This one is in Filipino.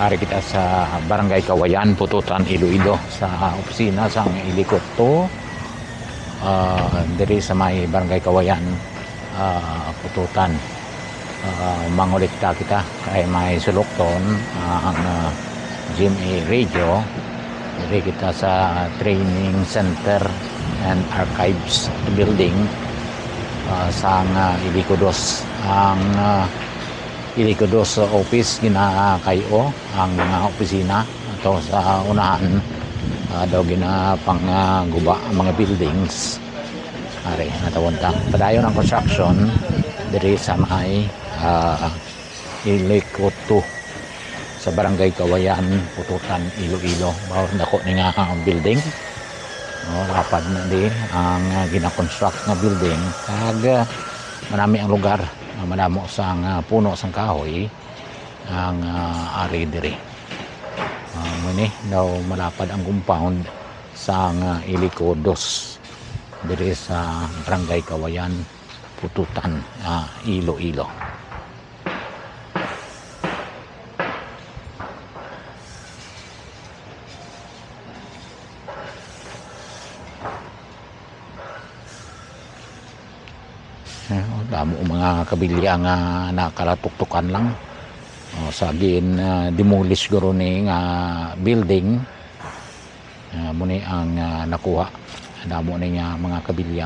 Ari kita sa Barangay Kawayan, Pututan, Iloilo sa opisina sang helikopter diri sa may Barangay Kawayan, Pututan. Mangolekta kita kay may sulokton ang GMA Radio. Diri kita sa Training Center and Archives Building sa Ilikodos. Ang Ilikodos office gina kayo ang mga opisina ato sa unahan daw gina pang guba ang mga buildings. Ari natawon ta padayon ang construction diri sa may Ilikoto sa Barangay Kawayan, Pututan, Iloilo. Bawat dako ni nga ang building. Lapad na di ang gina-construct na building. Kag marami ang lugar. Madamo sang puno sang kahoy ang ari diri. Muni daw malapad ang compound sang Ilikodos diri sa Barangay Kawayan, Pututan, Iloilo. Damo mga kabilya nga nakaratuktukan lang sa gin demolish guro ni nga building muni ang nakuha damo ni nga mga kabilya.